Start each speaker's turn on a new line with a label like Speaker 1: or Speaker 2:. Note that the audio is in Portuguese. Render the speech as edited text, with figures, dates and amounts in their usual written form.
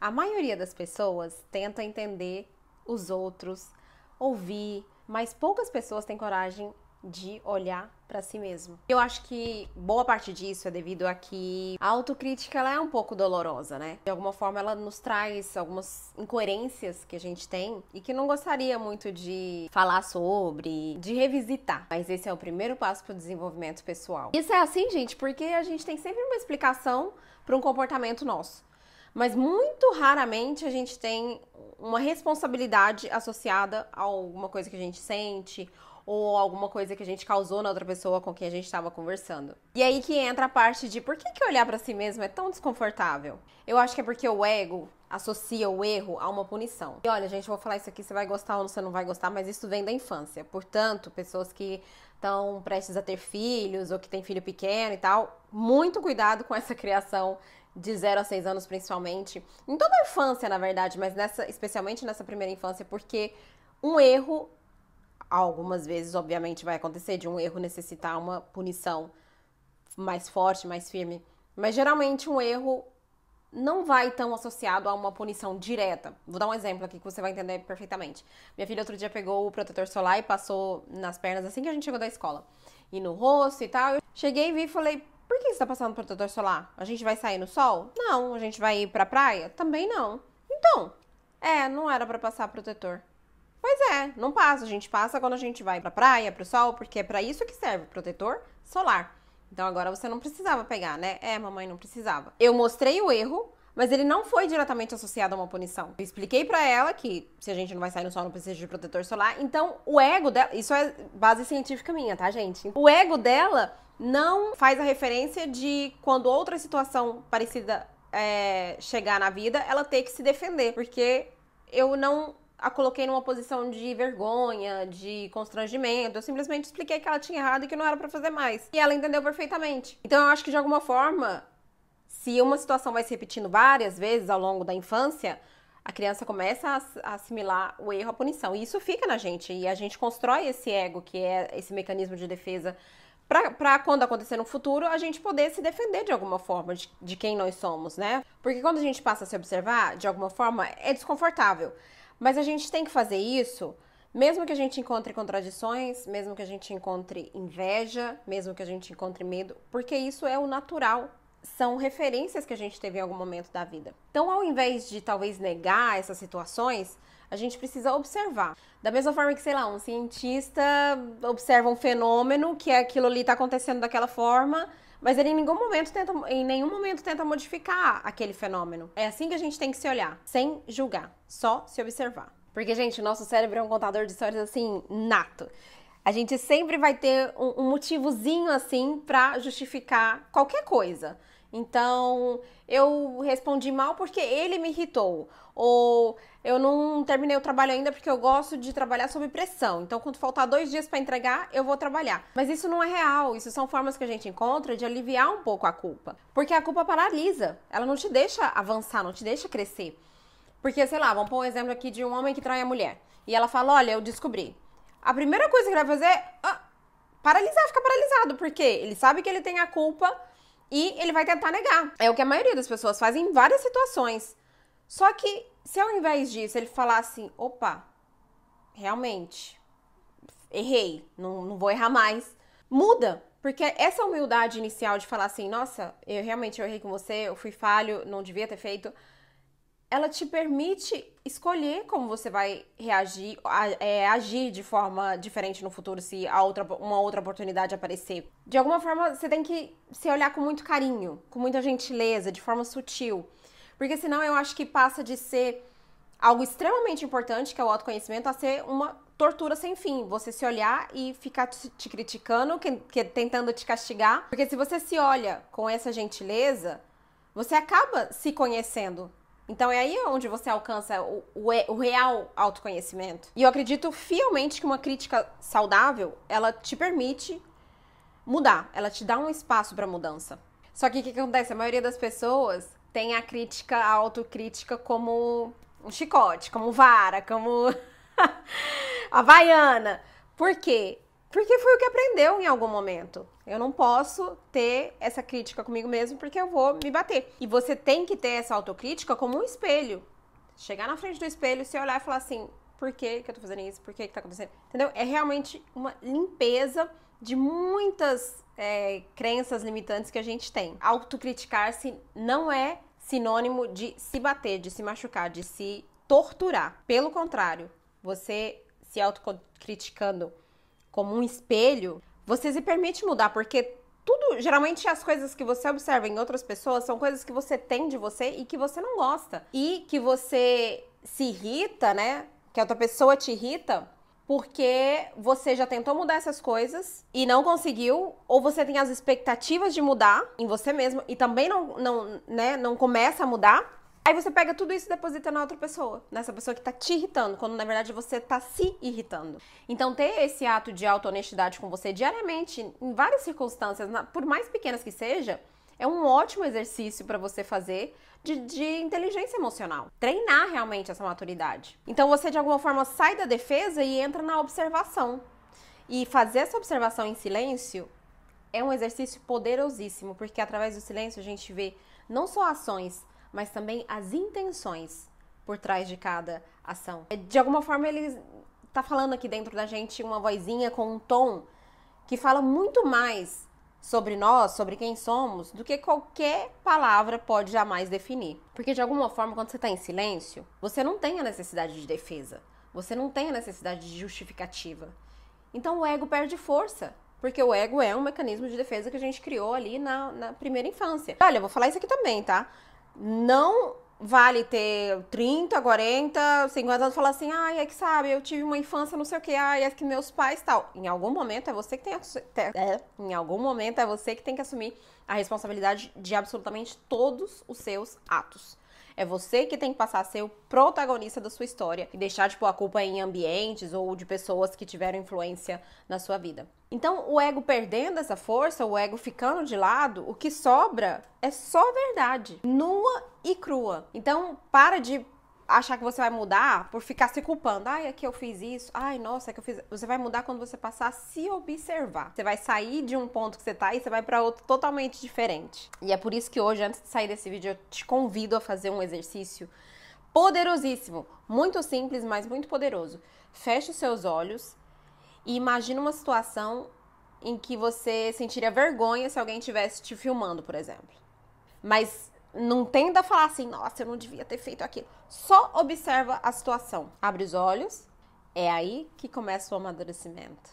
Speaker 1: A maioria das pessoas tenta entender os outros, ouvir, mas poucas pessoas têm coragem de olhar pra si mesmo. Eu acho que boa parte disso é devido a que a autocrítica ela é um pouco dolorosa, né? De alguma forma ela nos traz algumas incoerências que a gente tem e que não gostaria muito de falar sobre, de revisitar. Mas esse é o primeiro passo pro desenvolvimento pessoal. Isso é assim, gente, porque a gente tem sempre uma explicação para um comportamento nosso. Mas muito raramente a gente tem uma responsabilidade associada a alguma coisa que a gente sente ou alguma coisa que a gente causou na outra pessoa com quem a gente estava conversando. E aí que entra a parte de por que olhar pra si mesmo é tão desconfortável? Eu acho que é porque o ego associa o erro a uma punição. E olha, gente, eu vou falar isso aqui, você vai gostar ou você não vai gostar, mas isso vem da infância. Portanto, pessoas que estão prestes a ter filhos ou que têm filho pequeno e tal, muito cuidado com essa criação de 0 a 6 anos principalmente. Em toda a infância, na verdade, mas especialmente nessa primeira infância, porque um erro algumas vezes, obviamente, vai acontecer de um erro necessitar uma punição mais forte, mais firme. Mas geralmente um erro não vai tão associado a uma punição direta. Vou dar um exemplo aqui que você vai entender perfeitamente. Minha filha outro dia pegou o protetor solar e passou nas pernas assim que a gente chegou da escola. E no rosto e tal. Eu cheguei e vi e falei, por que você tá passando protetor solar? A gente vai sair no sol? Não. A gente vai ir pra praia? Também não. Então, não era pra passar protetor. Pois é, não passa. A gente passa quando a gente vai pra praia, pro sol, porque é pra isso que serve, protetor solar. Então agora você não precisava pegar, né? Mamãe não precisava. Eu mostrei o erro, mas ele não foi diretamente associado a uma punição. Eu expliquei pra ela que se a gente não vai sair no sol, não precisa de protetor solar. Então o ego dela, isso é base científica minha, tá, gente? O ego dela não faz a referência de quando outra situação parecida chegar na vida, ela ter que se defender. Porque eu não a coloquei numa posição de vergonha, de constrangimento. Eu simplesmente expliquei que ela tinha errado e que não era pra fazer mais. E ela entendeu perfeitamente. Então eu acho que de alguma forma, se uma situação vai se repetindo várias vezes ao longo da infância, a criança começa a assimilar o erro à punição. E isso fica na gente. E a gente constrói esse ego, que é esse mecanismo de defesa, pra quando acontecer no futuro, a gente poder se defender de alguma forma de quem nós somos, né? Porque quando a gente passa a se observar, de alguma forma, é desconfortável. Mas a gente tem que fazer isso, mesmo que a gente encontre contradições, mesmo que a gente encontre inveja, mesmo que a gente encontre medo, porque isso é o natural. São referências que a gente teve em algum momento da vida. Então, ao invés de talvez negar essas situações, a gente precisa observar. Da mesma forma que, sei lá, um cientista observa um fenômeno, que aquilo ali está acontecendo daquela forma, mas ele em nenhum momento tenta modificar aquele fenômeno. É assim que a gente tem que se olhar, sem julgar, só se observar. Porque, gente, o nosso cérebro é um contador de histórias, assim, nato. A gente sempre vai ter um motivozinho, assim, pra justificar qualquer coisa. Então, eu respondi mal porque ele me irritou. Ou eu não terminei o trabalho ainda porque eu gosto de trabalhar sob pressão. Então, quando faltar 2 dias pra entregar, eu vou trabalhar. Mas isso não é real. Isso são formas que a gente encontra de aliviar um pouco a culpa. Porque a culpa paralisa. Ela não te deixa avançar, não te deixa crescer. Porque, sei lá, vamos pôr um exemplo aqui de um homem que trai a mulher. E ela fala, olha, eu descobri. A primeira coisa que ele vai fazer é paralisar, ficar paralisado. Porque ele sabe que ele tem a culpa e ele vai tentar negar. É o que a maioria das pessoas fazem em várias situações. Só que, se ao invés disso ele falar assim, opa, realmente, errei, não vou errar mais, muda. Porque essa humildade inicial de falar assim, nossa, eu errei com você, eu fui falho, não devia ter feito, ela te permite escolher como você vai reagir, agir de forma diferente no futuro se uma outra oportunidade aparecer. De alguma forma, você tem que se olhar com muito carinho, com muita gentileza, de forma sutil. Porque senão eu acho que passa de ser algo extremamente importante, que é o autoconhecimento, a ser uma tortura sem fim. Você se olhar e ficar te criticando, tentando te castigar. Porque se você se olha com essa gentileza, você acaba se conhecendo. Então é aí onde você alcança o real autoconhecimento. E eu acredito fielmente que uma crítica saudável, ela te permite mudar. Ela te dá um espaço para mudança. Só que o que acontece? A maioria das pessoas tem a autocrítica como um chicote, como vara, como havaiana. Por quê? Porque foi o que aprendeu em algum momento. Eu não posso ter essa crítica comigo mesmo porque eu vou me bater. E você tem que ter essa autocrítica como um espelho. Chegar na frente do espelho, se olhar e falar assim, por que eu tô fazendo isso? Por que tá acontecendo? Entendeu? É realmente uma limpeza de muitas crenças limitantes que a gente tem. Autocriticar-se não é sinônimo de se bater, de se machucar, de se torturar. Pelo contrário, você se autocriticando como um espelho, você se permite mudar, porque tudo, geralmente as coisas que você observa em outras pessoas são coisas que você tem de você e que você não gosta. E que você se irrita, né? Que a outra pessoa te irrita porque você já tentou mudar essas coisas e não conseguiu, ou você tem as expectativas de mudar em você mesmo e também não começa a mudar. Aí você pega tudo isso e deposita na outra pessoa, nessa pessoa que tá te irritando, quando na verdade você tá se irritando. Então ter esse ato de auto-honestidade com você diariamente, em várias circunstâncias, por mais pequenas que seja, é um ótimo exercício para você fazer de inteligência emocional. Treinar realmente essa maturidade. Então você de alguma forma sai da defesa e entra na observação. E fazer essa observação em silêncio é um exercício poderosíssimo, porque através do silêncio a gente vê não só ações, mas também as intenções por trás de cada ação. De alguma forma, ele tá falando aqui dentro da gente uma vozinha com um tom que fala muito mais sobre nós, sobre quem somos, do que qualquer palavra pode jamais definir. Porque de alguma forma, quando você tá em silêncio, você não tem a necessidade de defesa. Você não tem a necessidade de justificativa. Então o ego perde força. Porque o ego é um mecanismo de defesa que a gente criou ali na primeira infância. Olha, eu vou falar isso aqui também, tá? Não vale ter 30, 40, 50 anos e falar assim, ai, é que sabe, eu tive uma infância não sei o que, ai, é que meus pais tal. Em algum momento é você que tem que assumir a responsabilidade de absolutamente todos os seus atos. É você que tem que passar a ser o protagonista da sua história e deixar de pôr a culpa em ambientes ou de pessoas que tiveram influência na sua vida. Então, o ego perdendo essa força, o ego ficando de lado, o que sobra é só verdade, nua e crua. Então, para de achar que você vai mudar por ficar se culpando. Ai, é que eu fiz isso. Ai, nossa, é que eu fiz. Você vai mudar quando você passar a se observar. Você vai sair de um ponto que você tá e você vai para outro totalmente diferente. E é por isso que hoje, antes de sair desse vídeo, eu te convido a fazer um exercício poderosíssimo. Muito simples, mas muito poderoso. Feche os seus olhos e imagina uma situação em que você sentiria vergonha se alguém estivesse te filmando, por exemplo. Mas não tenta falar assim, nossa, eu não devia ter feito aquilo. Só observa a situação. Abre os olhos. É aí que começa o amadurecimento.